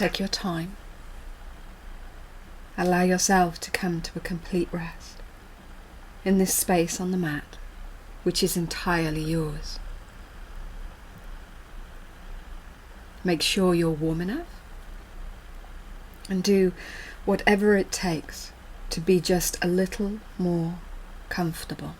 Take your time. Allow yourself to come to a complete rest in this space on the mat, which is entirely yours. Make sure you're warm enough and do whatever it takes to be just a little more comfortable.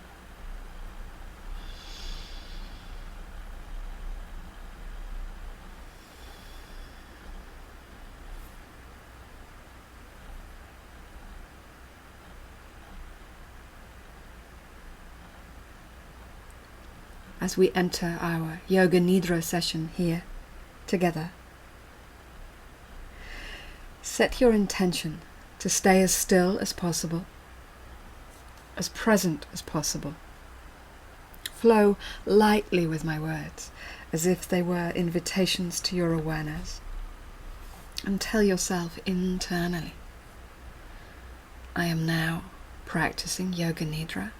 As we enter our Yoga Nidra session here together, set your intention to stay as still as possible, as present as possible. Flow lightly with my words, as if they were invitations to your awareness, and tell yourself internally, I am now practicing Yoga Nidra.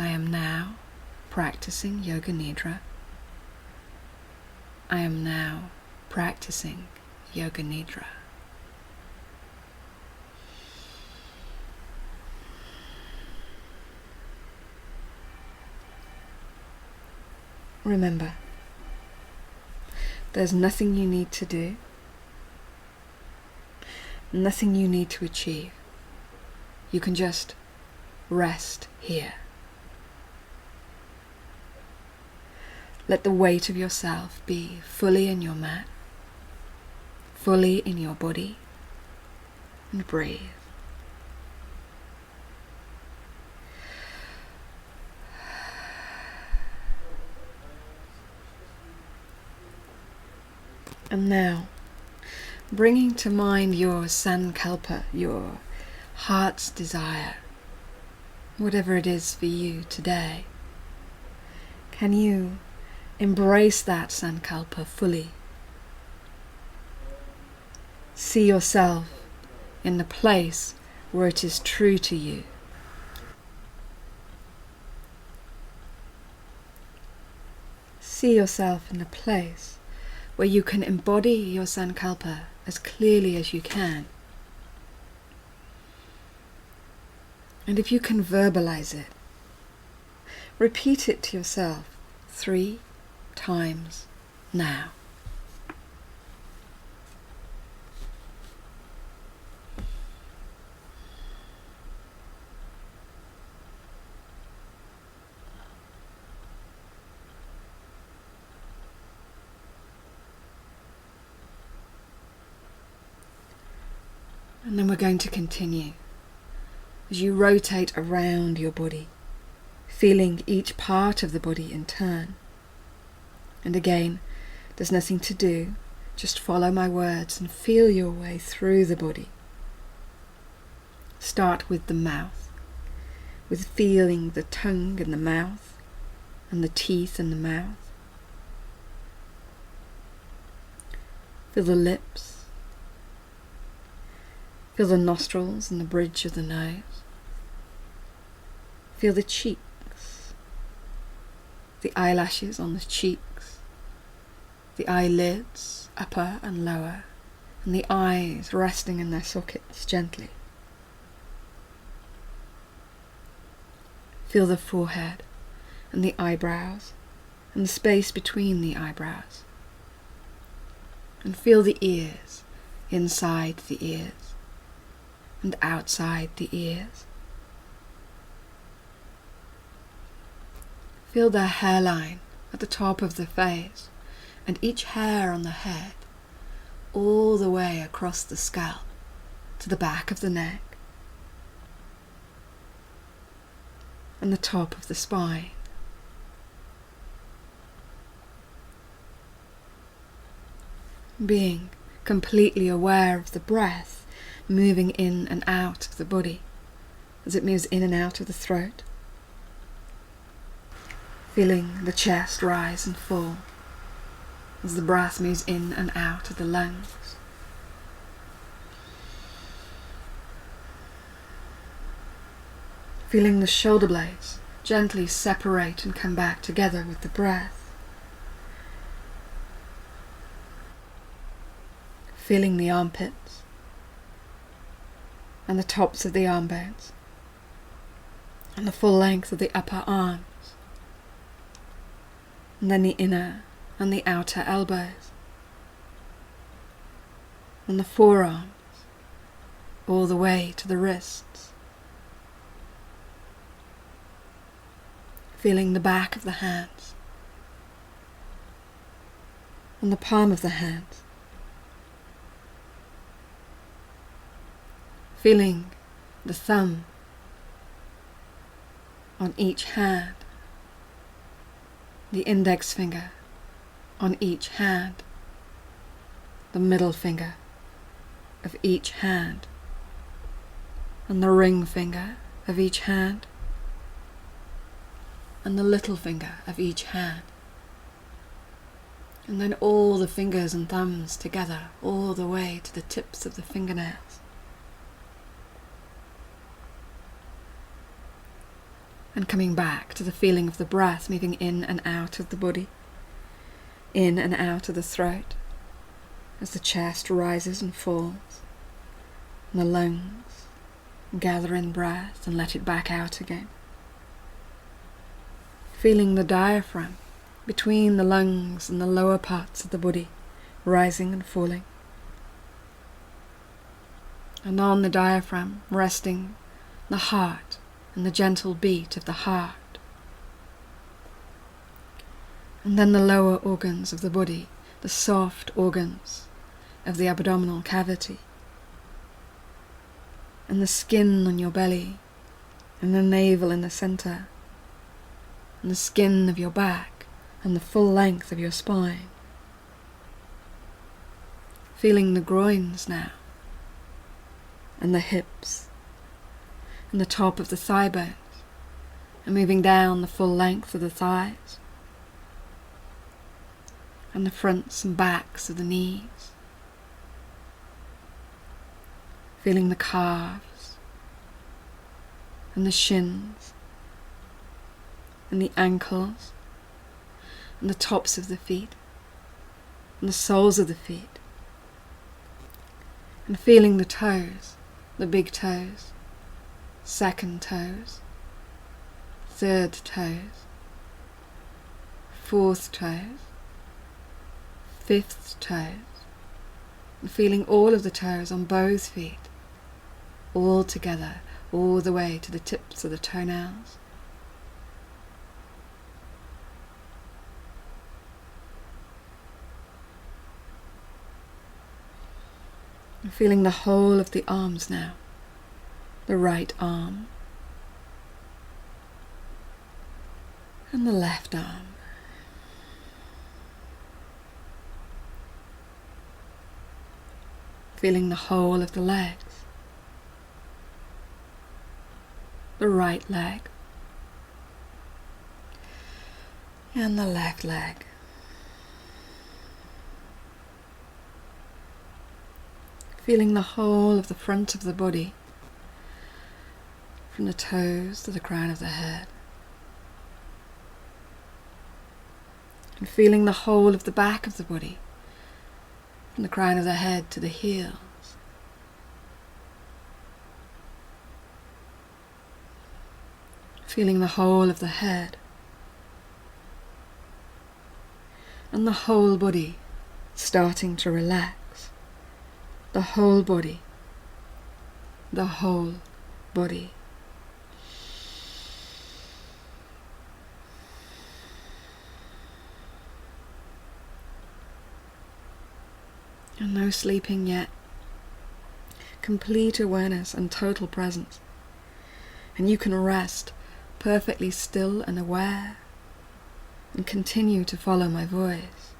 I am now practicing Yoga Nidra. I am now practicing Yoga Nidra. Remember, there's nothing you need to do, nothing you need to achieve. You can just rest here. Let the weight of yourself be fully in your mat, fully in your body, and breathe. And now, bringing to mind your sankalpa, your heart's desire, whatever it is for you today, can you embrace that sankalpa fully? See yourself in the place where it is true to you. See yourself in the place where you can embody your sankalpa as clearly as you can. And if you can verbalize it, repeat it to yourself 3 times now. And then we're going to continue as you rotate around your body, feeling each part of the body in turn. And again, there's nothing to do, just follow my words and feel your way through the body. Start with the mouth, with feeling the tongue in the mouth and the teeth in the mouth. Feel the lips, feel the nostrils and the bridge of the nose. Feel the cheeks, the eyelashes on the cheeks, the eyelids, upper and lower, and the eyes resting in their sockets gently. Feel the forehead and the eyebrows and the space between the eyebrows. And feel the ears, inside the ears and outside the ears. Feel the hairline at the top of the face and each hair on the head, all the way across the scalp to the back of the neck and the top of the spine. Being completely aware of the breath moving in and out of the body as it moves in and out of the throat. Feeling the chest rise and fall as the breath moves in and out of the lungs. Feeling the shoulder blades gently separate and come back together with the breath. feeling the armpits and the tops of the arm bones and the full length of the upper arms, and then the inner and the outer elbows and the forearms all the way to the wrists, feeling the back of the hands and the palm of the hands, feeling the thumb on each hand, the index finger on each hand, the middle finger of each hand, and the ring finger of each hand, and the little finger of each hand, and then all the fingers and thumbs together all the way to the tips of the fingernails. And coming back to the feeling of the breath moving in and out of the body, in and out of the throat, as the chest rises and falls, and the lungs gather in breath and let it back out again. Feeling the diaphragm between the lungs and the lower parts of the body, rising and falling. And on the diaphragm resting the heart and the gentle beat of the heart. And then the lower organs of the body, the soft organs of the abdominal cavity, and the skin on your belly, and the navel in the center, and the skin of your back, and the full length of your spine. Feeling the groins now, and the hips, and the top of the thigh bones, and moving down the full length of the thighs, and the fronts and backs of the knees. Feeling the calves, and the shins, and the ankles, and the tops of the feet, and the soles of the feet, and feeling the toes, the big toes, second toes, third toes, fourth toes, fifth toes, and feeling all of the toes on both feet, all together, all the way to the tips of the toenails. And feeling the whole of the arms now, the right arm and the left arm. Feeling the whole of the legs, the right leg and the left leg. Feeling the whole of the front of the body, from the toes to the crown of the head. And feeling the whole of the back of the body, from the crown of the head to the heels. Feeling the whole of the head. And the whole body starting to relax. The whole body. The whole body. And no sleeping yet. Complete awareness and total presence. And you can rest perfectly still and aware and continue to follow my voice.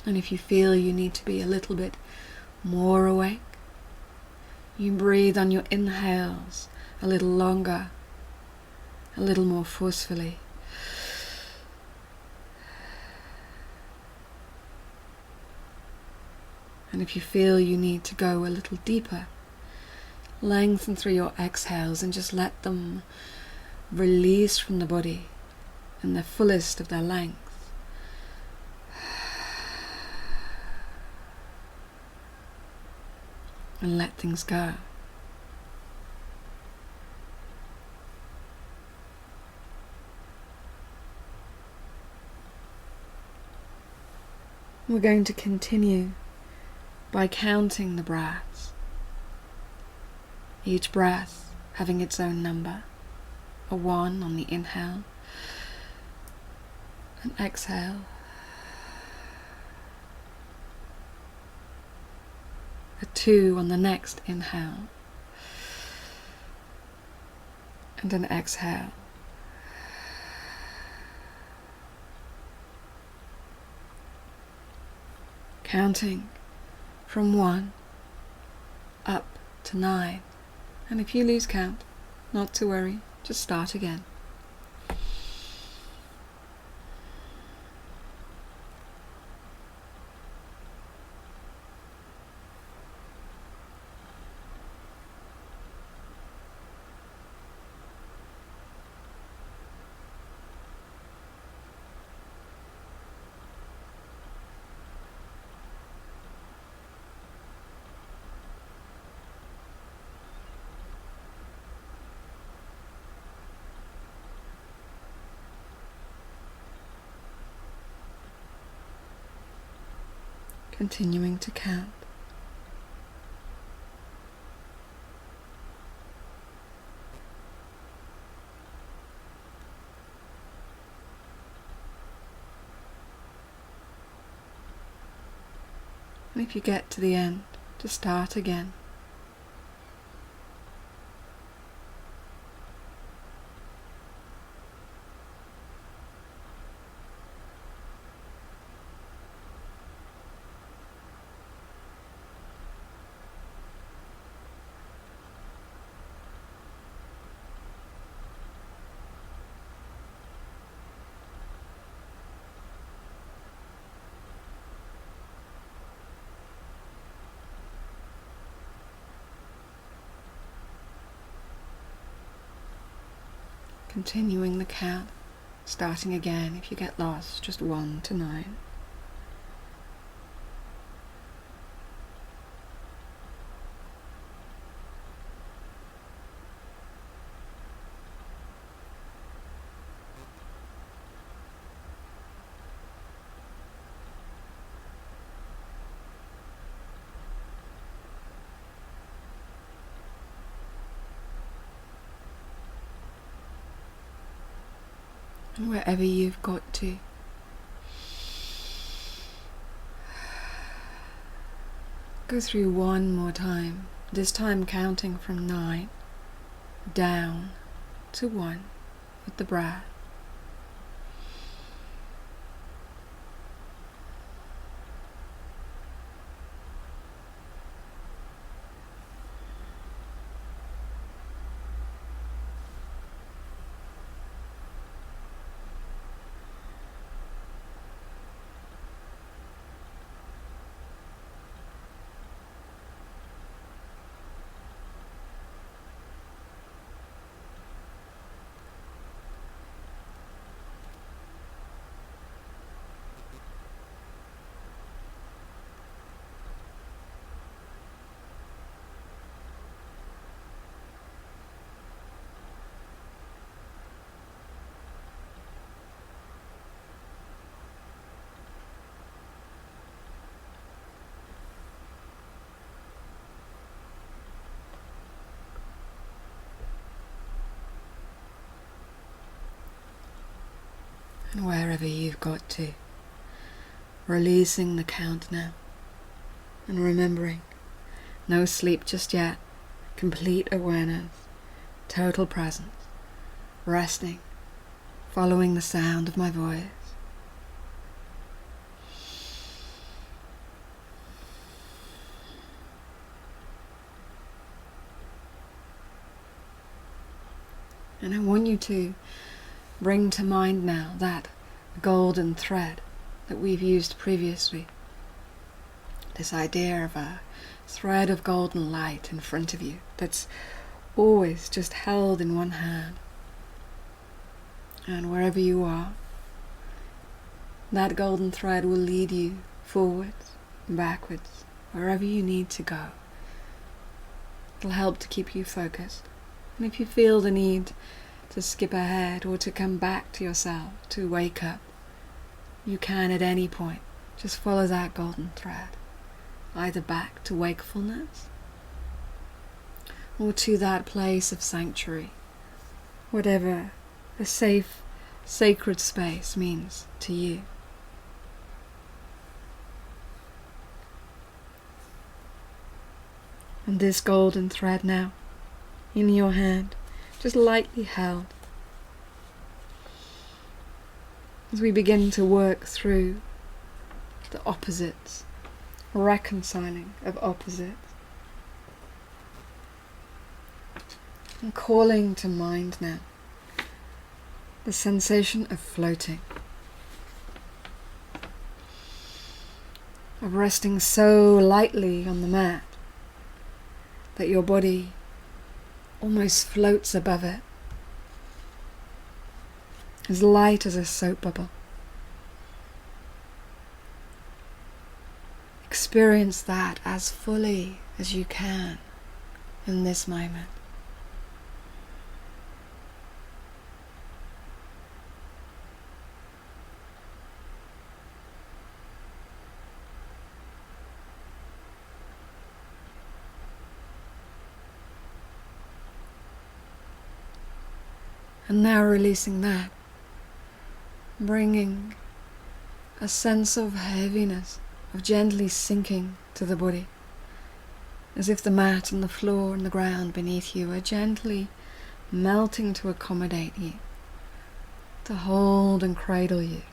And if you feel you need to be a little bit more awake, you breathe on your inhales a little longer, a little more forcefully. And if you feel you need to go a little deeper, lengthen through your exhales and just let them release from the body in the fullest of their length. And let things go. We're going to continue by counting the breaths, each breath having its own number, a 1 on the inhale, an exhale, a 2 on the next inhale, and an exhale. Counting from 1 up to 9. And if you lose count, not to worry, just start again. Continuing to count. And if you get to the end, just start again. Continuing the count, starting again if you get lost, just 1 to 9. And wherever you've got to, go through one more time, this time counting from 9 down to 1 with the breath. And wherever you've got to, releasing the count now, and remembering, no sleep just yet, complete awareness, total presence, resting, following the sound of my voice. And I want you to bring to mind now that golden thread that we've used previously. This idea of a thread of golden light in front of you that's always just held in one hand. And wherever you are, that golden thread will lead you forwards, backwards, wherever you need to go. It'll help to keep you focused. And if you feel the need to skip ahead or to come back to yourself, to wake up, you can at any point. Just follow that golden thread, either back to wakefulness or to that place of sanctuary, whatever a safe, sacred space means to you. And this golden thread now, in your hand, just lightly held, as we begin to work through the opposites, reconciling of opposites, and calling to mind now the sensation of floating, of resting so lightly on the mat that your body almost floats above it, as light as a soap bubble. Experience that as fully as you can in this moment. And now releasing that, bringing a sense of heaviness, of gently sinking to the body, as if the mat and the floor and the ground beneath you are gently melting to accommodate you, to hold and cradle you.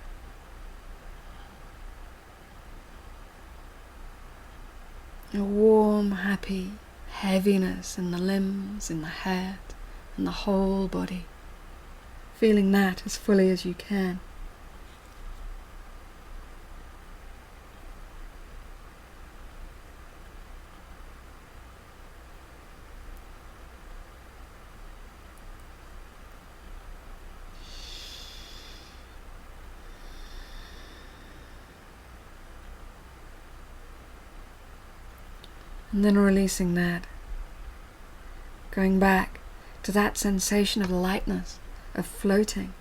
A warm, happy heaviness in the limbs, in the head, and the whole body. Feeling that as fully as you can. And then releasing that, going back to that sensation of lightness, of floating.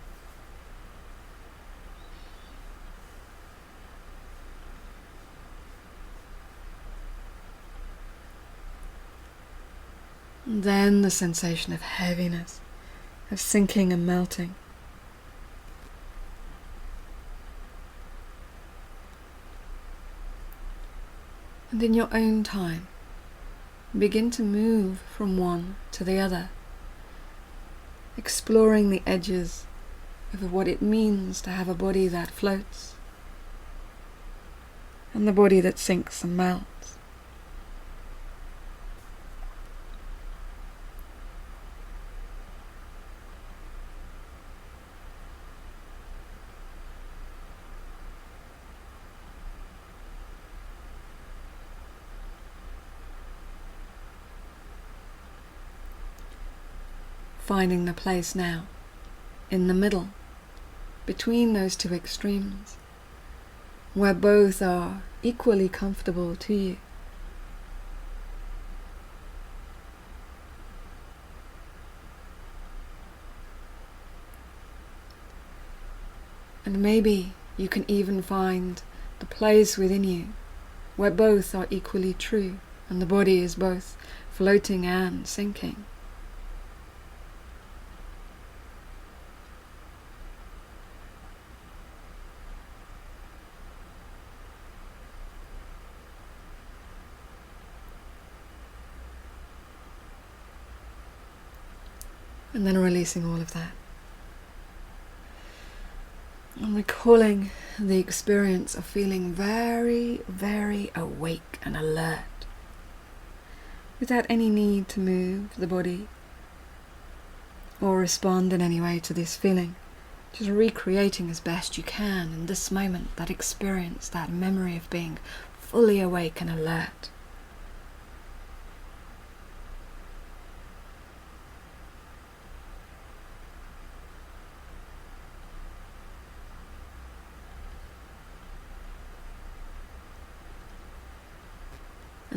And then the sensation of heaviness, of sinking and melting. And in your own time, begin to move from one to the other, exploring the edges of what it means to have a body that floats and the body that sinks and melts. Finding the place now, in the middle, between those two extremes, where both are equally comfortable to you. And maybe you can even find the place within you where both are equally true and the body is both floating and sinking. And then releasing all of that. And recalling the experience of feeling very, very awake and alert, without any need to move the body or respond in any way to this feeling. Just recreating as best you can in this moment that experience, that memory of being fully awake and alert.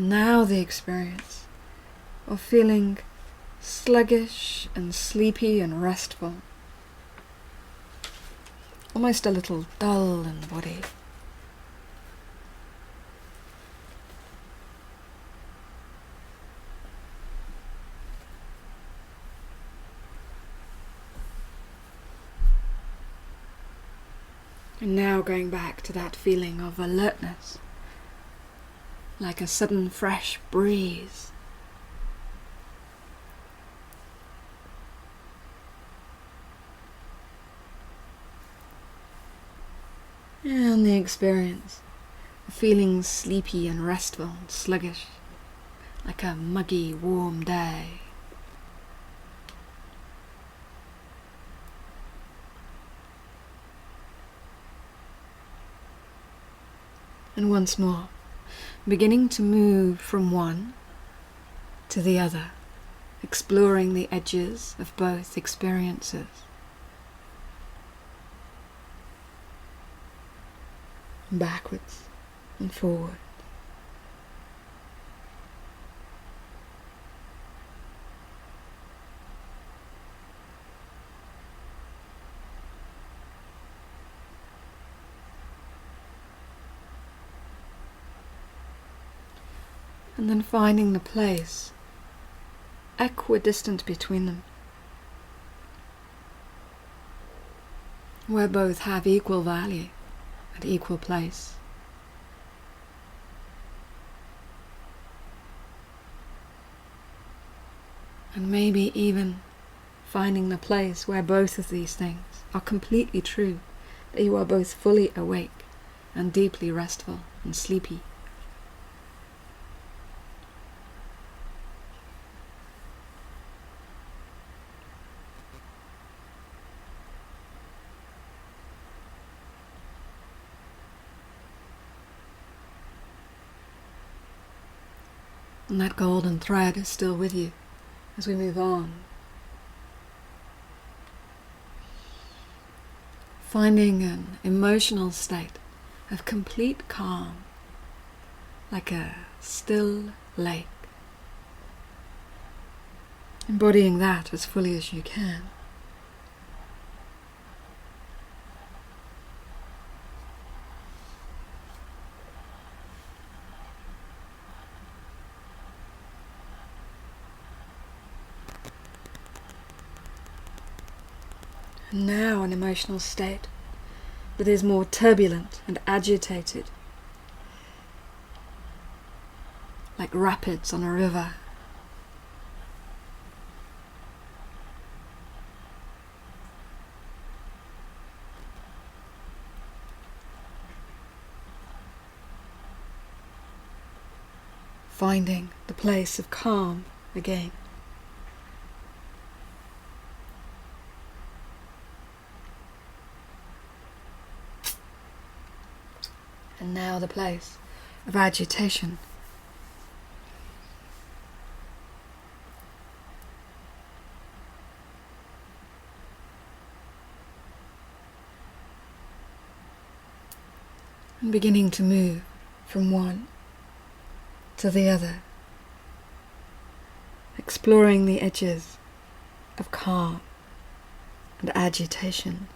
And now the experience of feeling sluggish and sleepy and restful. Almost a little dull in the body. And now going back to that feeling of alertness, like a sudden fresh breeze. And the experience of feeling sleepy and restful and sluggish, like a muggy, warm day. And once more, beginning to move from one to the other, exploring the edges of both experiences. Backwards and forward. And then finding the place equidistant between them, where both have equal value and equal place. And maybe even finding the place where both of these things are completely true, that you are both fully awake and deeply restful and sleepy. And that golden thread is still with you as we move on. Finding an emotional state of complete calm, like a still lake. Embodying that as fully as you can. And now an emotional state that is more turbulent and agitated, like rapids on a river. Finding the place of calm again. And now the place of agitation. And beginning to move from one to the other, exploring the edges of calm and agitation.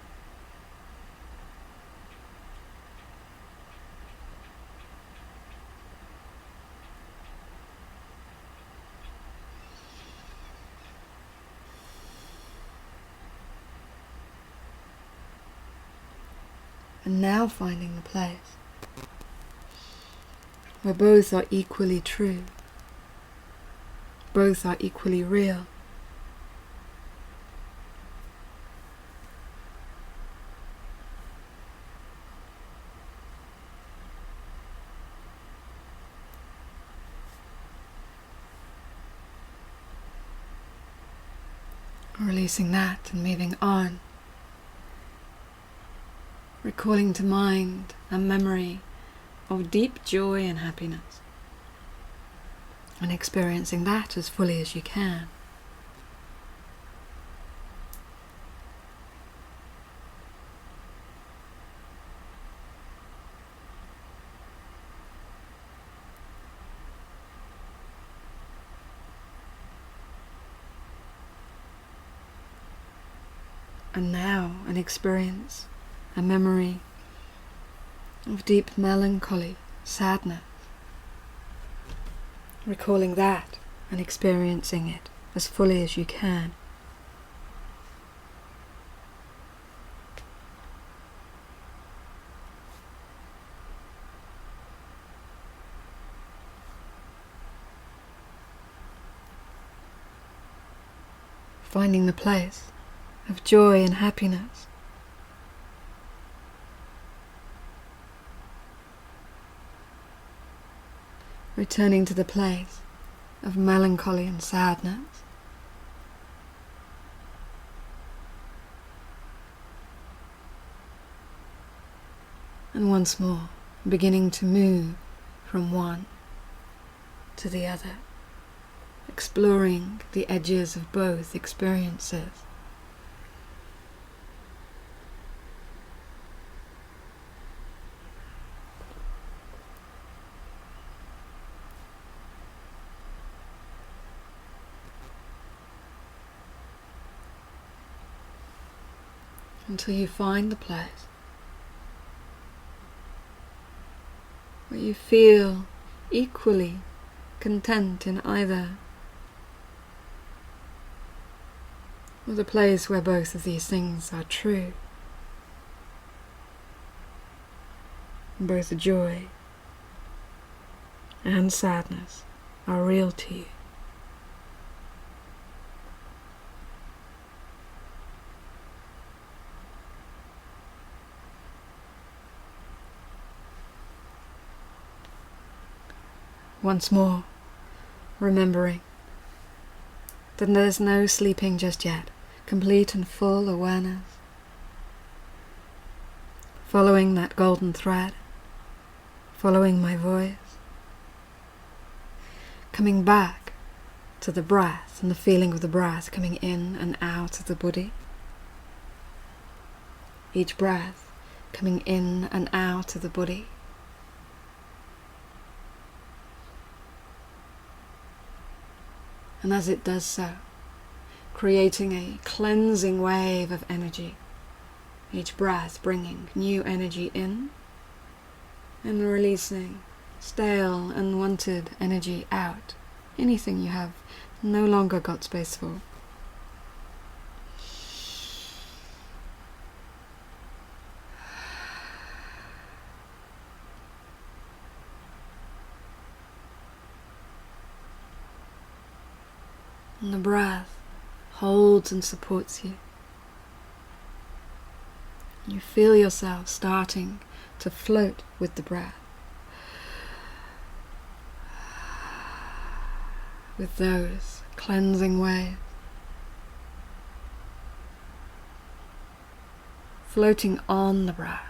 And now finding the place where both are equally true, both are equally real. Releasing that and moving on. Recalling to mind a memory of deep joy and happiness, and experiencing that as fully as you can. and now an experience, a memory of deep melancholy, sadness. Recalling that and experiencing it as fully as you can. Finding the place of joy and happiness. Returning to the place of melancholy and sadness. And once more, beginning to move from one to the other, exploring the edges of both experiences. Until you find the place where you feel equally content in either, or the place where both of these things are true. Both joy and sadness are real to you. Once more, remembering that there's no sleeping just yet, complete and full awareness. Following that golden thread, following my voice, coming back to the breath and the feeling of the breath coming in and out of the body. Each breath coming in and out of the body. And as it does so, creating a cleansing wave of energy, each breath bringing new energy in and releasing stale, unwanted energy out, anything you have no longer got space for. And the breath holds and supports you. You feel yourself starting to float with the breath, with those cleansing waves, floating on the breath.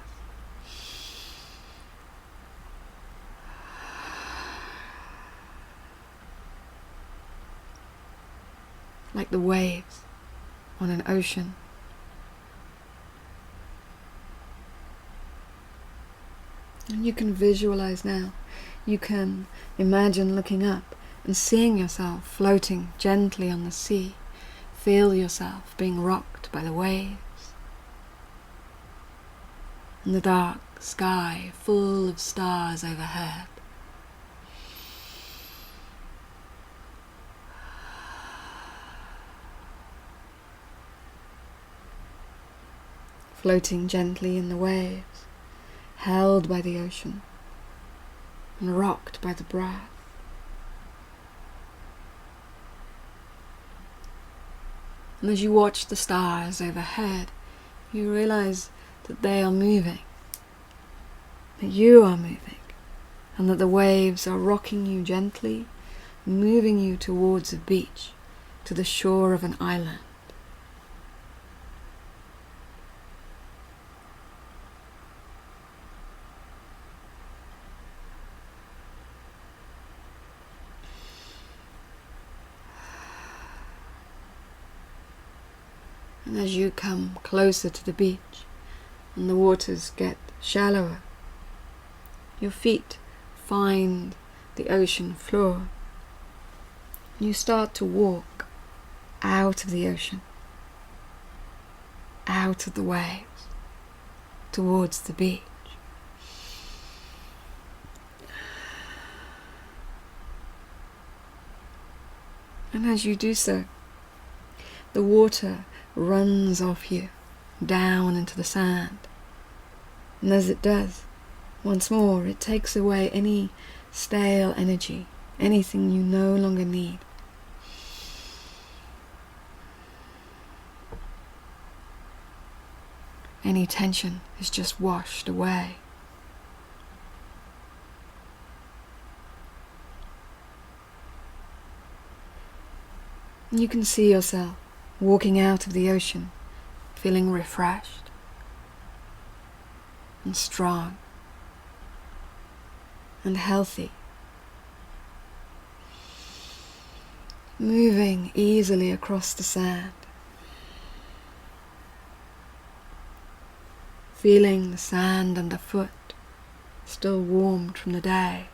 Like the waves on an ocean. And you can visualize now, you can imagine looking up and seeing yourself floating gently on the sea. Feel yourself being rocked by the waves. And the dark sky full of stars overhead. Floating gently in the waves, held by the ocean, and rocked by the breath. And as you watch the stars overhead, you realize that they are moving, that you are moving, and that the waves are rocking you gently, moving you towards a beach, to the shore of an island. And as you come closer to the beach and the waters get shallower, your feet find the ocean floor. You start to walk out of the ocean out of the waves towards the beach. And as you do so, the water runs off you down into the sand. And as it does, once more, it takes away any stale energy, anything you no longer need. Any tension is just washed away. And you can see yourself walking out of the ocean, feeling refreshed and strong and healthy, moving easily across the sand, feeling the sand underfoot still warmed from the day,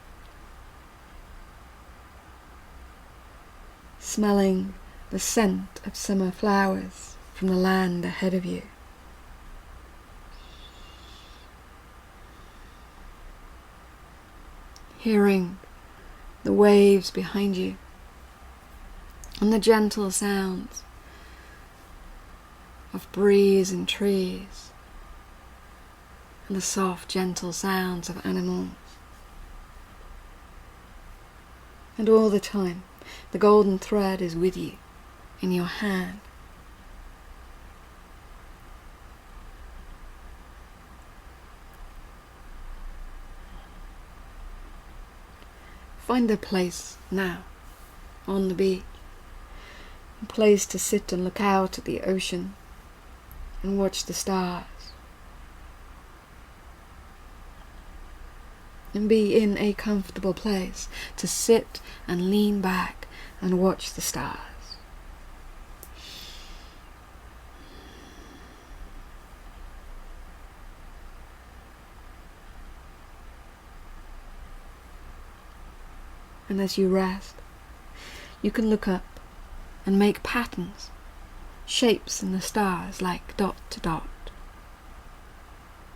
smelling the scent of summer flowers from the land ahead of you. Hearing the waves behind you and the gentle sounds of breeze and trees and the soft, gentle sounds of animals. And all the time, the golden thread is with you, in your hand. Find a place now, on the beach, a place to sit and look out at the ocean and watch the stars. And be in a comfortable place to sit and lean back and watch the stars. And as you rest, you can look up and make patterns, shapes in the stars like dot to dot.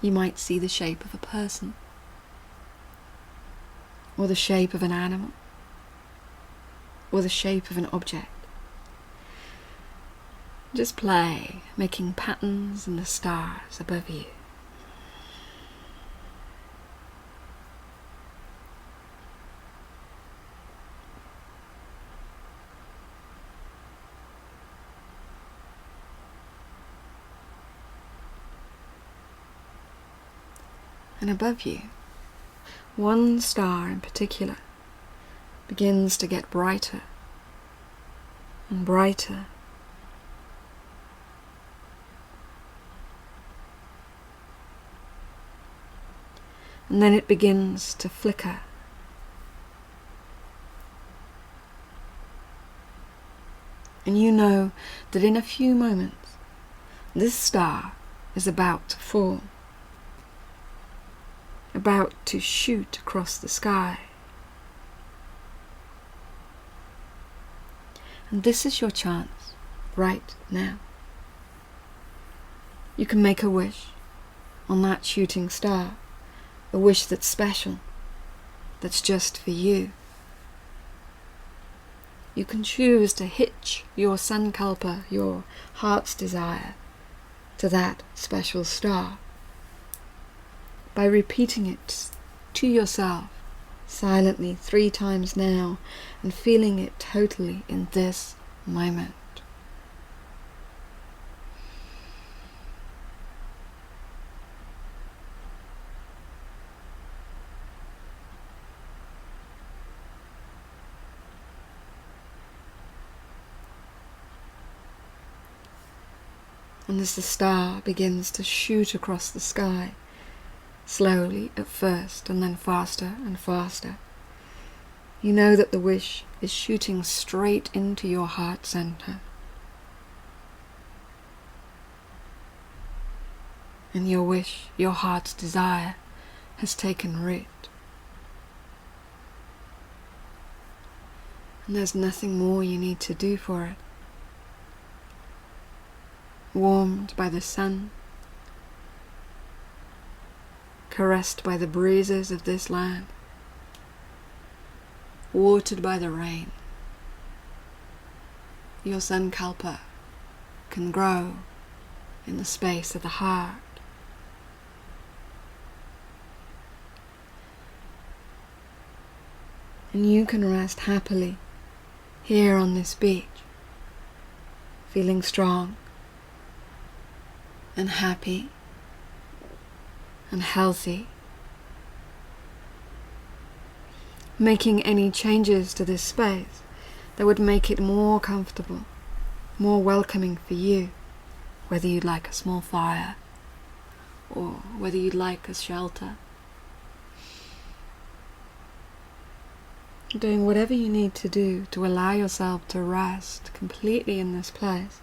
You might see the shape of a person, or the shape of an animal, or the shape of an object. Just play, making patterns in the stars above you. And above you, one star in particular begins to get brighter and brighter. And then it begins to flicker. And you know that in a few moments, this star is about to fall, about to shoot across the sky. And this is your chance, right now. You can make a wish on that shooting star, a wish that's special, that's just for you. You can choose to hitch your sankalpa, your heart's desire, to that special star, by repeating it to yourself silently 3 times now and feeling it totally in this moment. And as the star begins to shoot across the sky, slowly at first and then faster and faster, you know that the wish is shooting straight into your heart center. And your wish, your heart's desire, has taken root. And there's nothing more you need to do for it. warmed by the sun, caressed by the breezes of this land, watered by the rain. Your sankalpa can grow in the space of the heart. And you can rest happily here on this beach, feeling strong and happy and healthy. Making any changes to this space that would make it more comfortable, more welcoming for you, whether you'd like a small fire or whether you'd like a shelter. Doing whatever you need to do to allow yourself to rest completely in this place.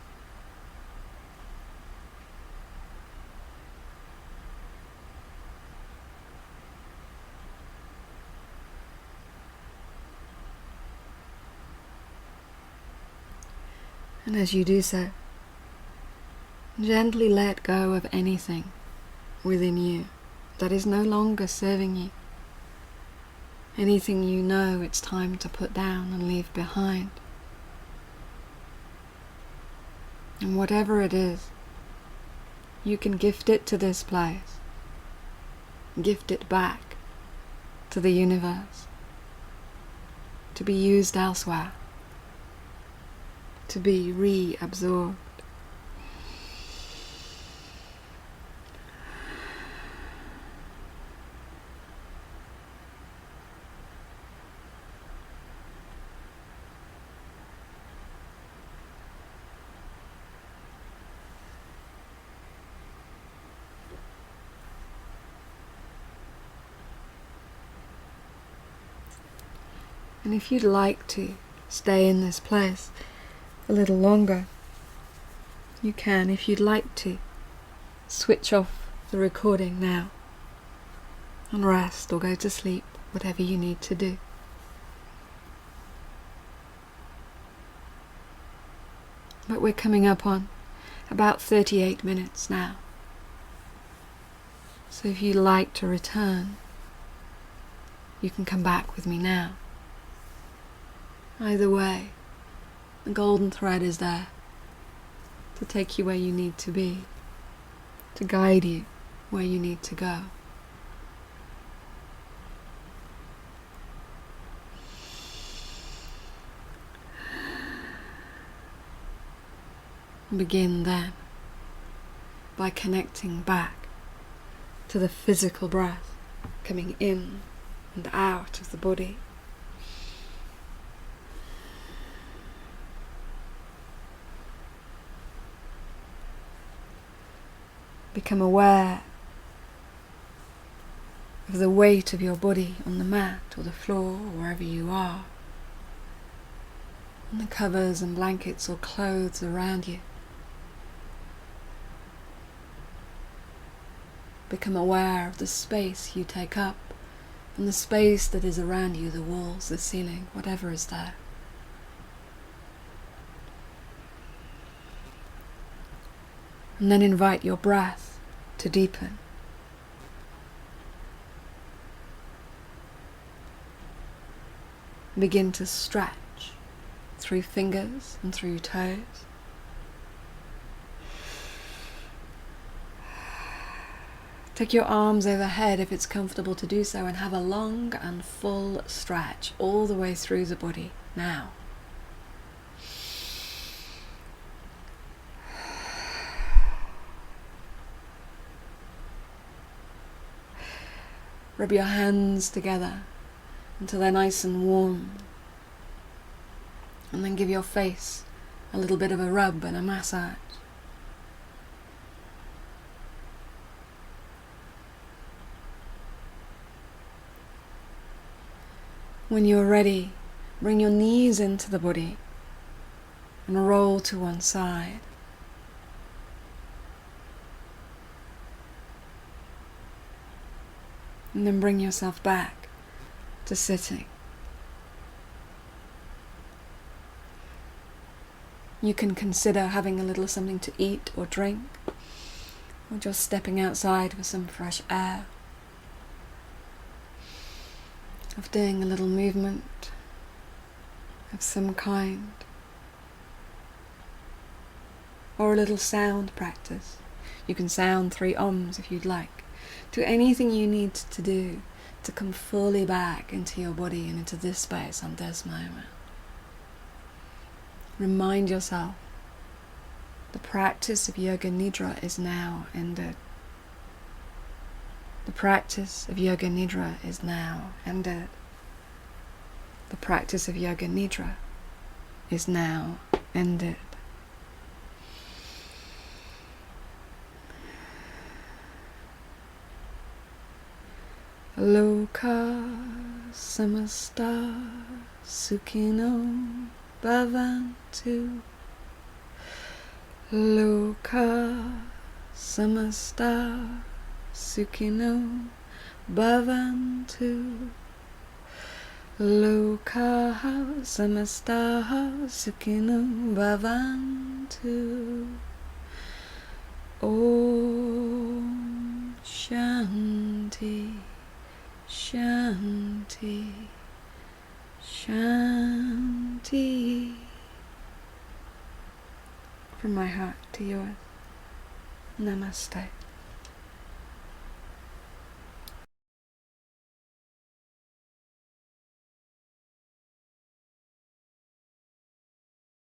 And as you do so, gently let go of anything within you that is no longer serving you. Anything you know it's time to put down and leave behind. And whatever it is, you can gift it to this place. Gift it back to the universe, to be used elsewhere, to be reabsorbed. And if you'd like to stay in this place a little longer, you can. If you'd like to, switch off the recording now and rest or go to sleep, whatever you need to do. But we're coming up on about 38 minutes now. So if you'd like to return, you can come back with me now. Either way, the golden thread is there to take you where you need to be, to guide you where you need to go. Begin then by connecting back to the physical breath coming in and out of the body. Become aware of the weight of your body on the mat or the floor or wherever you are, and the covers and blankets or clothes around you. Become aware of the space you take up and the space that is around you, the walls, the ceiling, whatever is there. And then invite your breath to deepen. Begin to stretch through fingers and through toes. Take your arms overhead if it's comfortable to do so, and have a long and full stretch all the way through the body now. Rub your hands together until they're nice and warm, and then give your face a little bit of a rub and a massage. When you're ready, bring your knees into the body and roll to one side. And then bring yourself back to sitting. You can consider having a little something to eat or drink, or just stepping outside for some fresh air, of doing a little movement of some kind, or a little sound practice. You can sound 3 Oms if you'd like. Do anything you need to do to come fully back into your body and into this space and this moment. Remind yourself, the practice of Yoga Nidra is now ended. The practice of Yoga Nidra is now ended. The practice of Yoga Nidra is now ended. Loka samasta sukhino bhavantu. Loka samasta sukhino bhavantu. Loka samasta sukhino bhavantu. Om Shanti. Shanti, Shanti. From my heart to yours, Namaste.